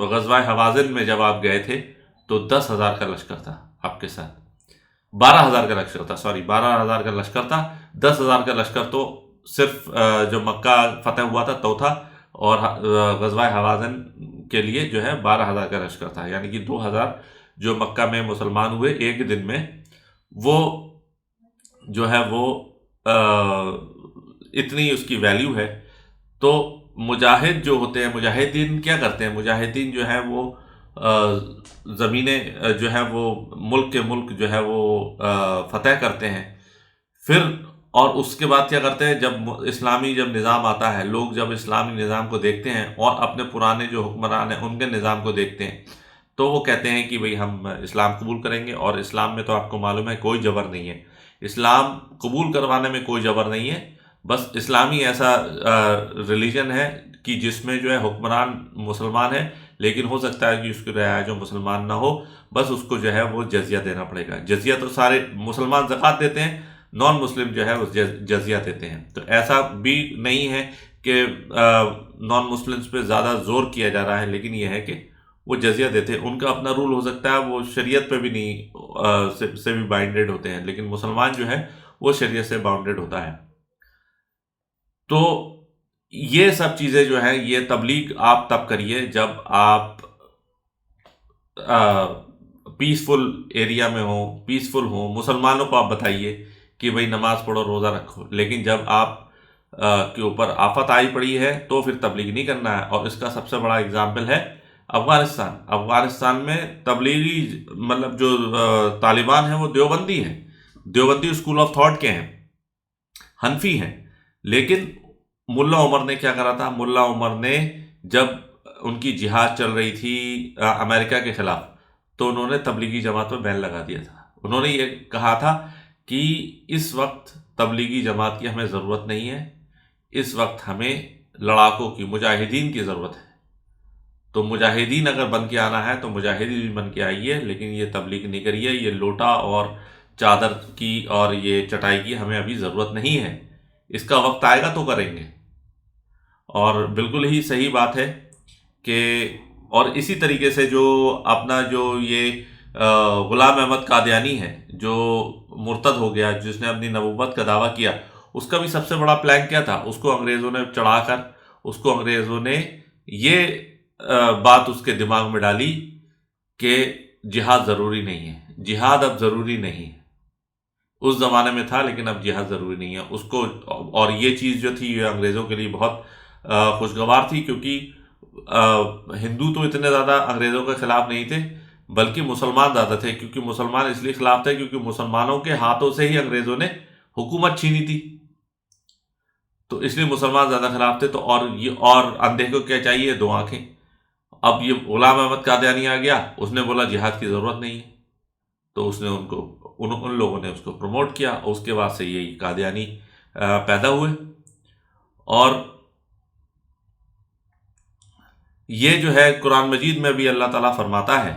غزوہ حوازن میں جب آپ گئے تھے تو 10,000 کا لشکر تھا آپ کے ساتھ، 12,000 کا لشکر تھا، سوری 12,000 کا لشکر تھا، 10,000 کا لشکر تو صرف جو مکہ فتح ہوا تھا تو تھا، اور غزوہ حوازن کے لیے جو ہے 12,000 کا لشکر تھا، یعنی کہ 2,000 جو مکہ میں مسلمان ہوئے ایک دن میں، وہ جو ہے وہ اتنی اس کی ویلیو ہے۔ تو مجاہد جو ہوتے ہیں، مجاہدین کیا کرتے ہیں؟ مجاہدین جو ہے وہ زمینیں جو ہے وہ ملک کے ملک جو ہے وہ فتح کرتے ہیں، پھر اور اس کے بعد کیا کرتے ہیں؟ جب اسلامی جب نظام آتا ہے، لوگ جب اسلامی نظام کو دیکھتے ہیں اور اپنے پرانے جو حکمران ہیں ان کے نظام کو دیکھتے ہیں، تو وہ کہتے ہیں کہ بھئی ہم اسلام قبول کریں گے، اور اسلام میں تو آپ کو معلوم ہے کوئی جبر نہیں ہے، اسلام قبول کروانے میں کوئی جبر نہیں ہے، بس اسلامی ایسا ریلیجن ہے کہ جس میں جو ہے حکمران مسلمان ہے، لیکن ہو سکتا ہے کہ اس کی رعایا جو مسلمان نہ ہو، بس اس کو جو ہے وہ جزیہ دینا پڑے گا۔ جزیہ تو سارے مسلمان زکوٰۃ دیتے ہیں، نان مسلم جو ہے وہ جزیہ دیتے ہیں۔ تو ایسا بھی نہیں ہے کہ نان مسلمس پہ زیادہ زور کیا جا رہا ہے، لیکن یہ ہے کہ وہ جزیہ دیتے ہیں، ان کا اپنا رول ہو سکتا ہے، وہ شریعت پہ بھی نہیں سے بھی بائنڈیڈ ہوتے ہیں، لیکن مسلمان جو ہے وہ شریعت سے باؤنڈیڈ ہوتا ہے۔ تو یہ سب چیزیں جو ہیں، یہ تبلیغ آپ تب کریے جب آپ پیسفل ایریا میں ہوں، پیسفل ہوں، مسلمانوں کو آپ بتائیے کہ بھئی نماز پڑھو، روزہ رکھو، لیکن جب آپ کے اوپر آفت آئی پڑی ہے تو پھر تبلیغ نہیں کرنا ہے۔ اور اس کا سب سے بڑا اگزامپل ہے افغانستان میں تبلیغی مطلب جو طالبان ہیں وہ دیوبندی ہیں، دیوبندی اسکول آف تھاٹ کے ہیں، حنفی ہیں، لیکن ملا عمر نے کیا کرا تھا؟ ملا عمر نے جب ان کی جہاد چل رہی تھی امریکہ کے خلاف، تو انہوں نے تبلیغی جماعت پر بین لگا دیا تھا۔ انہوں نے یہ کہا تھا کہ اس وقت تبلیغی جماعت کی ہمیں ضرورت نہیں ہے، اس وقت ہمیں لڑاکوں کی، مجاہدین کی ضرورت ہے۔ تو مجاہدین اگر بن کے آنا ہے تو مجاہدین بن کے آئیے، لیکن یہ تبلیغ نہیں کریے، یہ لوٹا اور چادر کی اور یہ چٹائی کی ہمیں ابھی ضرورت نہیں ہے، اس کا وقت آئے گا تو کریں گے۔ اور بالکل ہی صحیح بات ہے کہ اور اسی طریقے سے جو اپنا جو یہ غلام احمد قادیانی ہے جو مرتد ہو گیا، جس نے اپنی نبوت کا دعویٰ کیا، اس کا بھی سب سے بڑا پلان کیا تھا؟ اس کو انگریزوں نے چڑھا کر، اس کو انگریزوں نے یہ بات اس کے دماغ میں ڈالی کہ جہاد ضروری نہیں ہے، جہاد اب ضروری نہیں ہے، اس زمانے میں تھا لیکن اب جہاد ضروری نہیں ہے اس کو۔ اور یہ چیز جو تھی یہ انگریزوں کے لیے بہت خوشگوار تھی، کیونکہ ہندو تو اتنے زیادہ انگریزوں کے خلاف نہیں تھے، بلکہ مسلمان زیادہ تھے، کیونکہ مسلمان اس لیے خلاف تھے کیونکہ مسلمانوں کے ہاتھوں سے ہی انگریزوں نے حکومت چھینی تھی، تو اس لیے مسلمان زیادہ خلاف تھے۔ تو اور اندھے کو کیا چاہیے؟ دو آنکھیں۔ اب یہ غلام احمد قادیانی آ گیا، اس نے بولا جہاد کی ضرورت نہیں ہے، تو اس نے ان لوگوں نے اس کو پروموٹ کیا، اور اس کے بعد سے یہی قادیانی پیدا ہوئے۔ اور یہ جو ہے قرآن مجید میں بھی اللہ تعالیٰ فرماتا ہے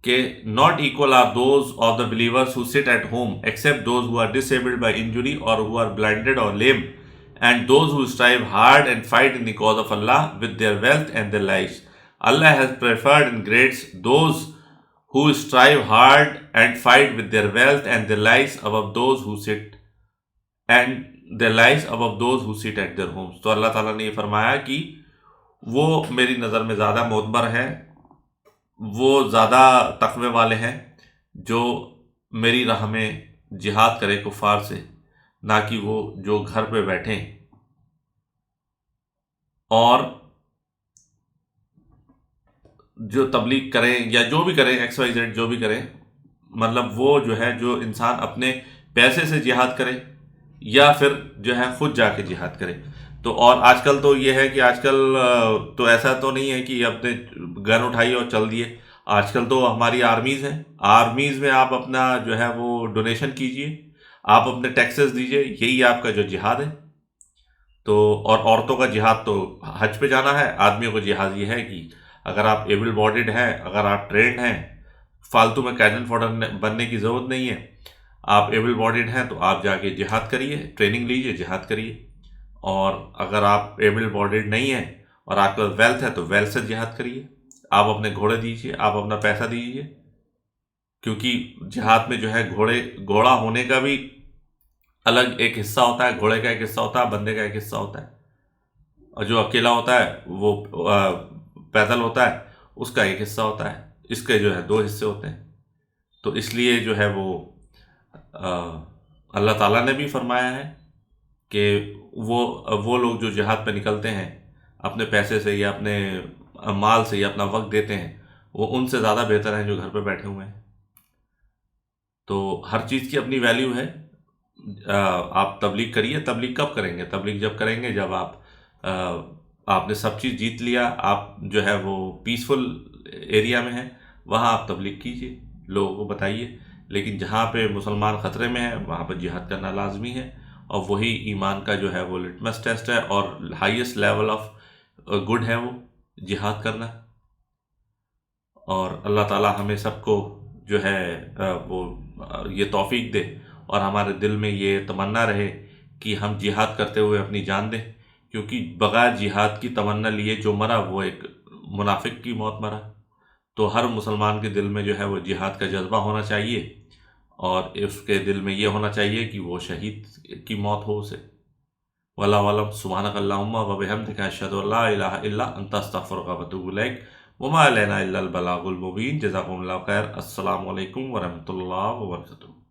کہ not equal are those of the believers who sit at home except those who are disabled by injury or who are blinded or lame, and those who strive hard and fight in the cause of Allah with their wealth and their lives. Allah has preferred and grades those who strive hard and fight with their wealth and their lives above those who sit at their homes. تو اللہ تعالیٰ نے یہ فرمایا کہ وہ میری نظر میں زیادہ معتبر ہیں، وہ زیادہ تقوی والے ہیں جو میری راہ میں جہاد کرے کفار سے، نہ کہ وہ جو گھر پہ بیٹھیں اور جو تبلیغ کریں یا جو بھی کریں، ایکس وائی زیڈ جو بھی کریں، مطلب وہ جو ہے جو انسان اپنے پیسے سے جہاد کرے یا پھر جو ہے خود جا کے جہاد کرے۔ تو اور آج کل تو یہ ہے کہ آج کل تو ایسا تو نہیں ہے کہ اپنے گن اٹھائیے اور چل دیے، آج کل تو ہماری آرمیز ہیں، آرمیز میں آپ اپنا جو ہے وہ ڈونیشن کیجئے، آپ اپنے ٹیکسز دیجئے، یہی آپ کا جو جہاد ہے۔ تو اور عورتوں کا جہاد تو حج پہ جانا ہے، آدمیوں کا جہاد یہ ہے کہ اگر آپ ایبل باڈیڈ ہیں، اگر آپ ٹرینڈ ہیں، فالتو میں کینن فوڈر بننے کی ضرورت نہیں ہے، آپ ایبل باڈیڈ ہیں تو آپ جا کے جہاد کریے، ٹریننگ لیجئے، جہاد کریے۔ اور اگر آپ ایبل باڈیڈ نہیں ہیں اور آپ کا ویلتھ ہے تو ویلتھ سے جہاد کریے، آپ اپنے گھوڑے دیجیے، آپ اپنا پیسہ دیجیے، کیونکہ جہاد میں جو ہے گھوڑا ہونے کا بھی الگ ایک حصہ ہوتا ہے، گھوڑے کا ایک حصہ ہوتا ہے، بندے کا ایک حصہ ہوتا ہے، اور جو اکیلا ہوتا ہے وہ پیدل ہوتا ہے، اس کا ایک حصہ ہوتا ہے، اس کے جو ہے دو حصے ہوتے ہیں۔ تو اس لیے جو ہے وہ اللہ تعالیٰ نے بھی فرمایا ہے کہ وہ لوگ جو جہاد پہ نکلتے ہیں اپنے پیسے سے یا اپنے مال سے یا اپنا وقت دیتے ہیں، وہ ان سے زیادہ بہتر ہیں جو گھر پہ بیٹھے ہوئے ہیں۔ تو ہر چیز کی اپنی ویلیو ہے۔ آپ تبلیغ کریے، تبلیغ کب کریں گے؟ تبلیغ جب کریں گے جب آپ نے سب چیز جیت لیا، آپ جو ہے وہ پیسفل ایریا میں ہیں، وہاں آپ تبلیغ کیجیے، لوگوں کو بتائیے۔ لیکن جہاں پہ مسلمان خطرے میں ہیں وہاں پہ جہاد کرنا لازمی ہے، اور وہی ایمان کا جو ہے وہ لٹمس ٹیسٹ ہے، اور ہائیسٹ لیول آف گڈ ہے وہ جہاد کرنا۔ اور اللہ تعالیٰ ہمیں سب کو جو ہے وہ یہ توفیق دے، اور ہمارے دل میں یہ تمنا رہے کہ ہم جہاد کرتے ہوئے اپنی جان دیں، کیونکہ بغیر جہاد کی تمنا لیے جو مرا وہ ایک منافق کی موت مرا۔ تو ہر مسلمان کے دل میں جو ہے وہ جہاد کا جذبہ ہونا چاہیے، اور اس کے دل میں یہ ہونا چاہیے کہ وہ شہید کی موت ہو اسے۔ واللہ اعلم، سبحانک اللہم و بحمدک، اشہد ان لا الہ الا انت، استغفرک و اتوب الیک، وما علینا الا البلاغ المبین۔ جزاکم اللہ خیر۔ السلام علیکم ورحمۃ اللہ وبرکاتہ۔